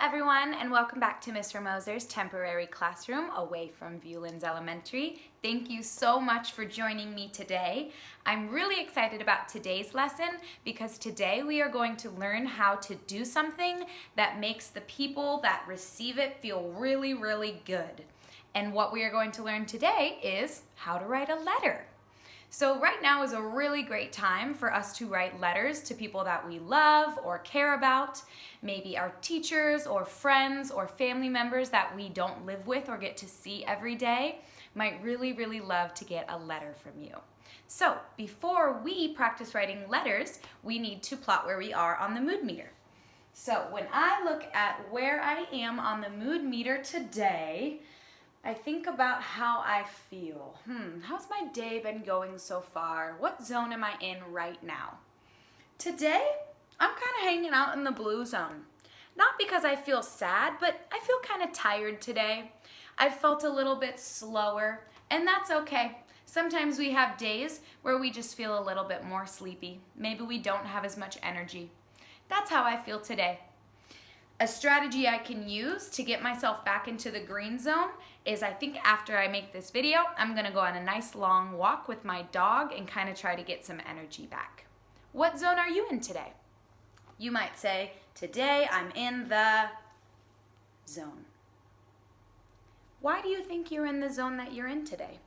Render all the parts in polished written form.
everyone, and welcome back to Mr. Moser's temporary classroom away from Viewlands Elementary. Thank you so much for joining me today. I'm really excited about today's lesson because today we are going to learn how to do something that makes the people that receive it feel really, really good. And what we are going to learn today is how to write a letter. So right now is a really great time for us to write letters to people that we love or care about, maybe our teachers or friends or family members that we don't live with or get to see every day might really, really love to get a letter from you. So before we practice writing letters, we need to plot where we are on the mood meter. So when I look at where I am on the mood meter today, I think about how I feel. How's my day been going so far? What zone am I in right now? Today, I'm kind of hanging out in the blue zone. Not because I feel sad, but I feel kind of tired today. I felt a little bit slower, and that's okay. Sometimes we have days where we just feel a little bit more sleepy. Maybe we don't have as much energy. That's how I feel today. A strategy I can use to get myself back into the green zone is I think after I make this video, I'm gonna go on a nice long walk with my dog and kind of try to get some energy back. What zone are you in today? You might say, today I'm in the zone. Why do you think you're in the zone that you're in today?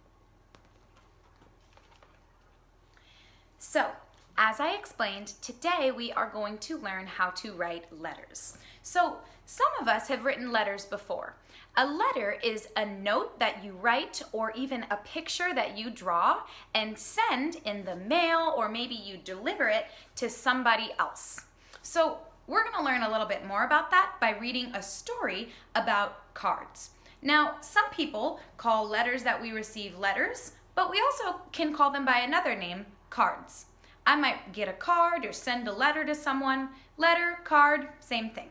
So, as I explained, today we are going to learn how to write letters. So some of us have written letters before. A letter is a note that you write or even a picture that you draw and send in the mail, or maybe you deliver it to somebody else. So we're going to learn a little bit more about that by reading a story about cards. Now, some people call letters that we receive letters, but we also can call them by another name, cards. I might get a card or send a letter to someone. Letter, card, same thing.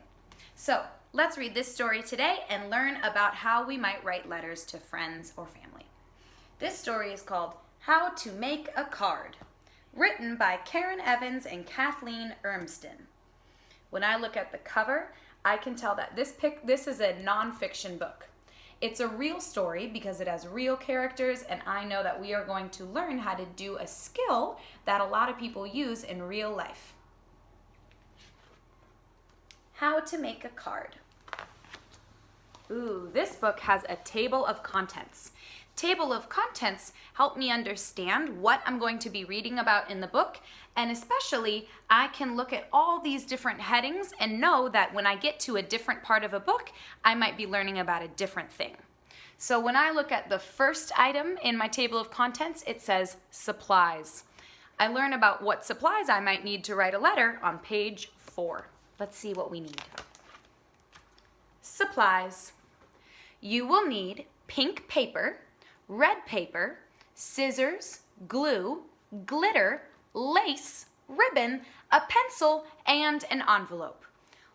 So let's read this story today and learn about how we might write letters to friends or family. This story is called How to Make a Card, written by Karen Evans and Kathleen Urmston. When I look at the cover, I can tell that this is a nonfiction book. It's a real story because it has real characters, and I know that we are going to learn how to do a skill that a lot of people use in real life. How to make a card. Ooh, this book has a table of contents. Table of contents help me understand what I'm going to be reading about in the book, and especially I can look at all these different headings and know that when I get to a different part of a book, I might be learning about a different thing. So when I look at the first item in my table of contents, it says supplies. I learn about what supplies I might need to write a letter on page 4. Let's see what we need. Supplies. You will need pink paper, red paper, scissors, glue, glitter, lace, ribbon, a pencil, and an envelope.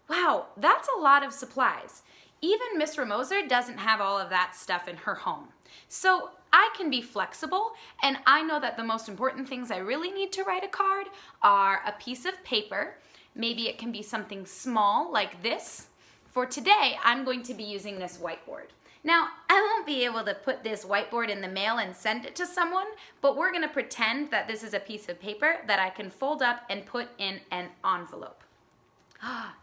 Wow, that's a lot of supplies. Even Miss Moser doesn't have all of that stuff in her home. So I can be flexible, and I know that the most important things I really need to write a card are a piece of paper. Maybe it can be something small like this. For today, I'm going to be using this whiteboard. Now, I won't be able to put this whiteboard in the mail and send it to someone, but we're gonna pretend that this is a piece of paper that I can fold up and put in an envelope.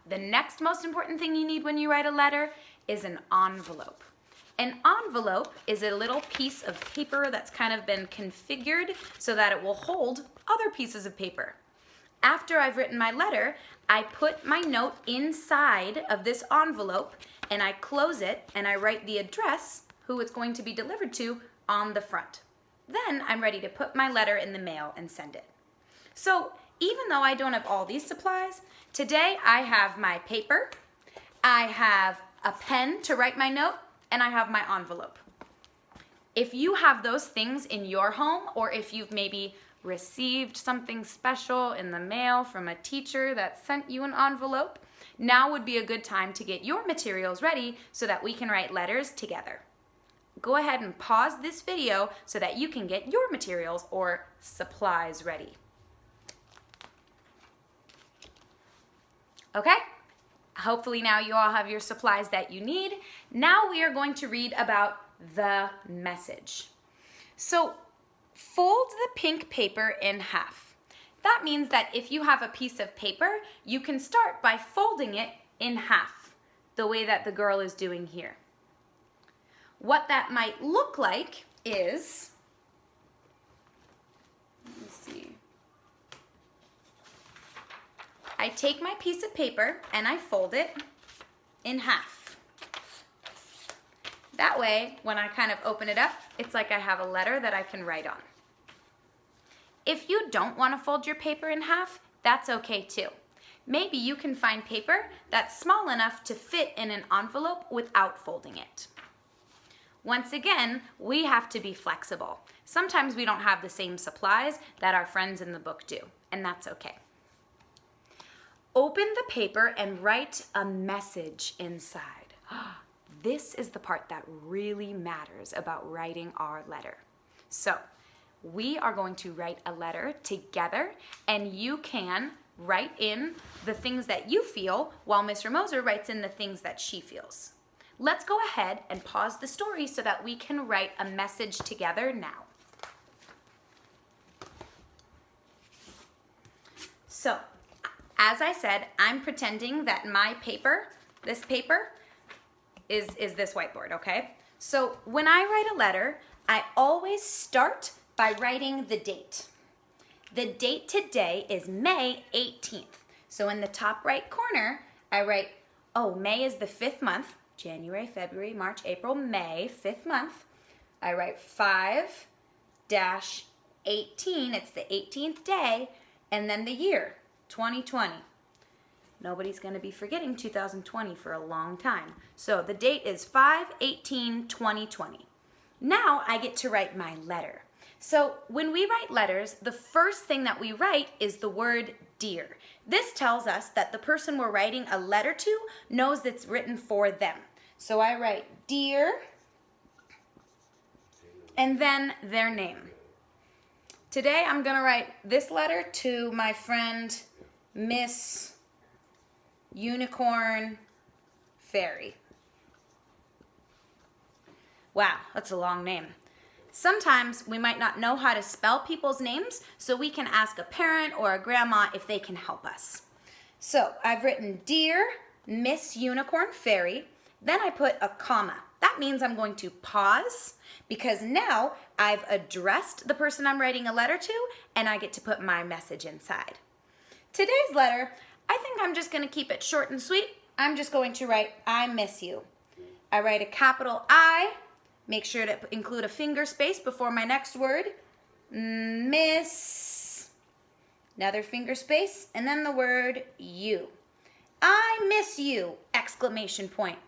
The next most important thing you need when you write a letter is an envelope. An envelope is a little piece of paper that's kind of been configured so that it will hold other pieces of paper. After I've written my letter, I put my note inside of this envelope and I close it and I write the address, who it's going to be delivered to, on the front. Then I'm ready to put my letter in the mail and send it. So even though I don't have all these supplies, today I have my paper, I have a pen to write my note, and I have my envelope. If you have those things in your home, or if you've maybe received something special in the mail from a teacher that sent you an envelope, now would be a good time to get your materials ready so that we can write letters together. Go ahead and pause this video so that you can get your materials or supplies ready. Okay? Hopefully now you all have your supplies that you need. Now we are going to read about the message. So fold the pink paper in half. That means that if you have a piece of paper, you can start by folding it in half, the way that the girl is doing here. What that might look like is, let me see. I take my piece of paper and I fold it in half. That way, when I kind of open it up, it's like I have a letter that I can write on. If you don't want to fold your paper in half, that's okay too. Maybe you can find paper that's small enough to fit in an envelope without folding it. Once again, we have to be flexible. Sometimes we don't have the same supplies that our friends in the book do, and that's okay. Open the paper and write a message inside. This is the part that really matters about writing our letter. So, we are going to write a letter together, and you can write in the things that you feel while Mr. Moser writes in the things that she feels. Let's go ahead and pause the story so that we can write a message together now. So, as I said, I'm pretending that my paper, this paper, is this whiteboard, okay? So when I write a letter, I always start by writing the date. The date today is May 18th. So in the top right corner, I write, May is the 5th month. January, February, March, April, May, 5th month. I write 5-18, it's the 18th day, and then the year, 2020. Nobody's going to be forgetting 2020 for a long time. So the date is 5/18/2020. Now I get to write my letter. So when we write letters, the first thing that we write is the word dear. This tells us that the person we're writing a letter to knows it's written for them. So I write dear and then their name. Today I'm going to write this letter to my friend Miss Unicorn Fairy. Wow, that's a long name. Sometimes we might not know how to spell people's names, so we can ask a parent or a grandma if they can help us. So I've written Dear Miss Unicorn Fairy, then I put a comma. That means I'm going to pause because now I've addressed the person I'm writing a letter to and I get to put my message inside. Today's letter, I think I'm just going to keep it short and sweet. I'm just going to write, I miss you. I write a capital I, make sure to include a finger space before my next word, miss, another finger space, and then the word you. I miss you, exclamation point.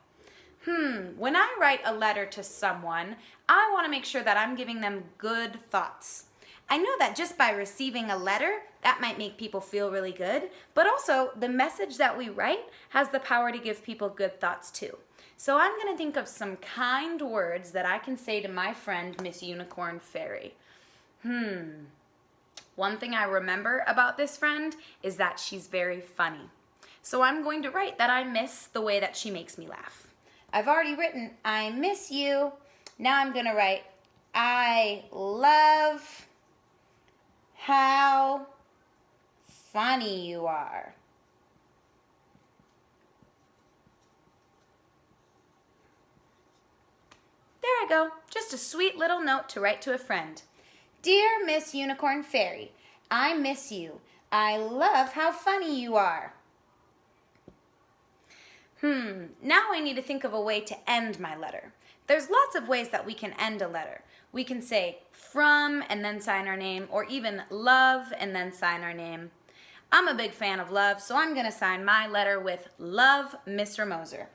When I write a letter to someone, I want to make sure that I'm giving them good thoughts. I know that just by receiving a letter, that might make people feel really good, but also the message that we write has the power to give people good thoughts too. So I'm going to think of some kind words that I can say to my friend, Miss Unicorn Fairy. One thing I remember about this friend is that she's very funny. So I'm going to write that I miss the way that she makes me laugh. I've already written, I miss you. Now I'm going to write, I love how funny you are. There I go. Just a sweet little note to write to a friend. Dear Miss Unicorn Fairy, I miss you. I love how funny you are. Now I need to think of a way to end my letter. There's lots of ways that we can end a letter. We can say from and then sign our name, or even love and then sign our name. I'm a big fan of love, so I'm going to sign my letter with Love, Mr. Moser.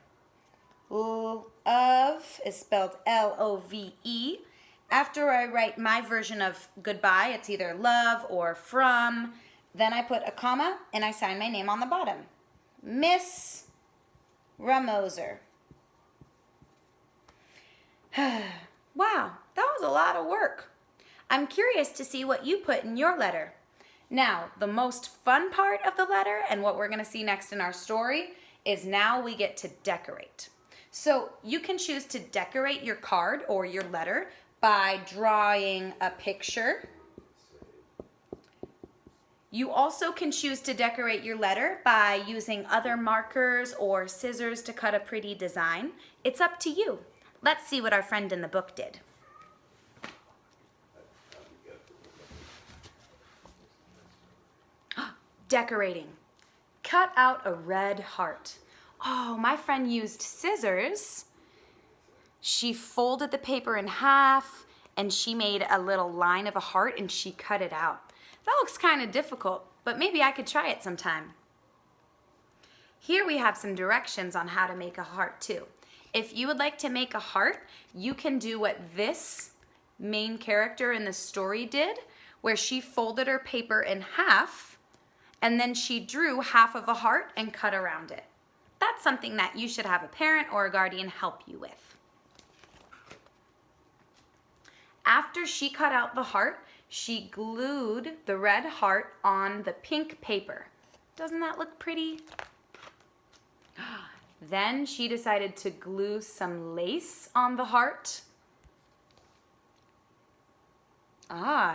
Love is spelled L-O-V-E. After I write my version of goodbye, it's either love or from. Then I put a comma and I sign my name on the bottom. Miss Moser. Wow, that was a lot of work. I'm curious to see what you put in your letter. Now, the most fun part of the letter and what we're going to see next in our story is now we get to decorate. So you can choose to decorate your card or your letter by drawing a picture. You also can choose to decorate your letter by using other markers or scissors to cut a pretty design. It's up to you. Let's see what our friend in the book did. Decorating. Cut out a red heart. Oh, my friend used scissors. She folded the paper in half and she made a little line of a heart and she cut it out. That looks kind of difficult, but maybe I could try it sometime. Here we have some directions on how to make a heart too. If you would like to make a heart, you can do what this main character in the story did, where she folded her paper in half and then she drew half of a heart and cut around it. That's something that you should have a parent or a guardian help you with. After she cut out the heart, she glued the red heart on the pink paper. Doesn't that look pretty? Then she decided to glue some lace on the heart.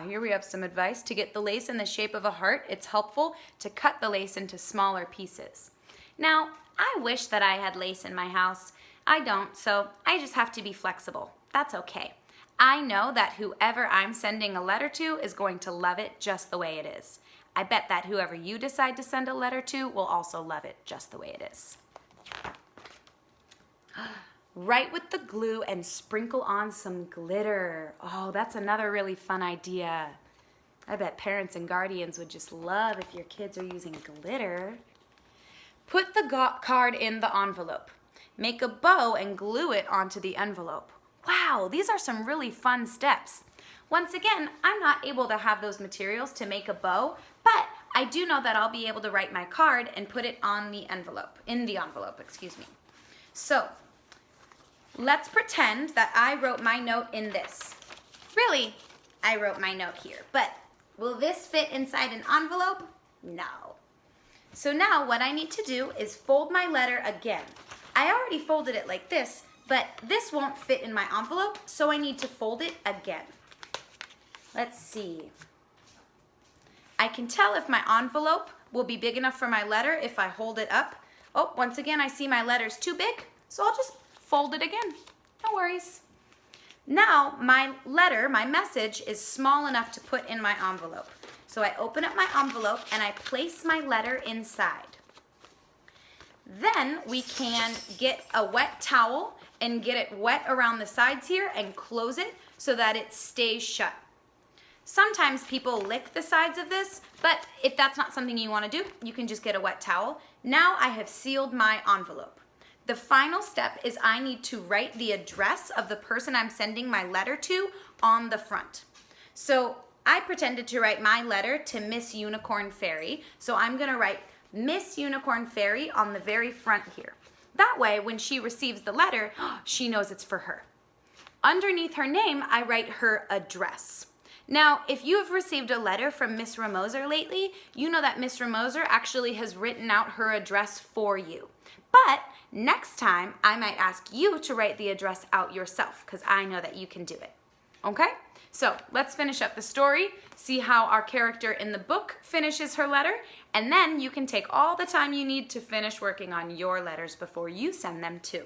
Here we have some advice. To get the lace in the shape of a heart, it's helpful to cut the lace into smaller pieces. Now, I wish that I had lace in my house. I don't, so I just have to be flexible. That's okay. I know that whoever I'm sending a letter to is going to love it just the way it is. I bet that whoever you decide to send a letter to will also love it just the way it is. Write with the glue and sprinkle on some glitter. Oh, that's another really fun idea. I bet parents and guardians would just love if your kids are using glitter. Put the card in the envelope. Make a bow and glue it onto the envelope. Wow, these are some really fun steps. Once again, I'm not able to have those materials to make a bow, but I do know that I'll be able to write my card and put it on the envelope, excuse me. So, let's pretend that I wrote my note in this. Really, I wrote my note here, but will this fit inside an envelope? No. So now what I need to do is fold my letter again. I already folded it like this, but this won't fit in my envelope, so I need to fold it again. Let's see. I can tell if my envelope will be big enough for my letter if I hold it up. Oh, once again, I see my letter's too big, so I'll just fold it again. No worries. Now, my letter, my message, is small enough to put in my envelope. So I open up my envelope and I place my letter inside. Then we can get a wet towel and get it wet around the sides here and close it so that it stays shut. Sometimes people lick the sides of this, but if that's not something you want to do, you can just get a wet towel. Now I have sealed my envelope. The final step is I need to write the address of the person I'm sending my letter to on the front. So I pretended to write my letter to Miss Unicorn Fairy, so I'm going to write Miss Unicorn Fairy on the very front here. That way, when she receives the letter, she knows it's for her. Underneath her name, I write her address. Now, if you have received a letter from Miss Ramoser lately, you know that Miss Ramoser actually has written out her address for you. But next time, I might ask you to write the address out yourself, because I know that you can do it. Okay? So let's finish up the story, see how our character in the book finishes her letter, and then you can take all the time you need to finish working on your letters before you send them too.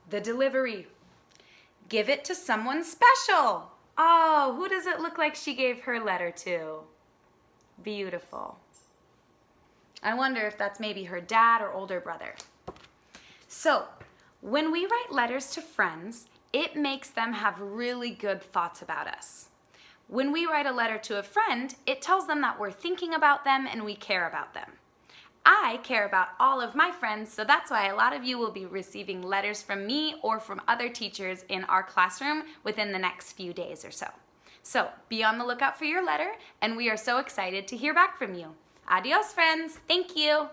The delivery. Give it to someone special. Oh, who does it look like she gave her letter to? Beautiful. I wonder if that's maybe her dad or older brother. So, when we write letters to friends, it makes them have really good thoughts about us. When we write a letter to a friend, it tells them that we're thinking about them and we care about them. I care about all of my friends, so that's why a lot of you will be receiving letters from me or from other teachers in our classroom within the next few days or so. So be on the lookout for your letter, and we are so excited to hear back from you. Adios, friends. Thank you.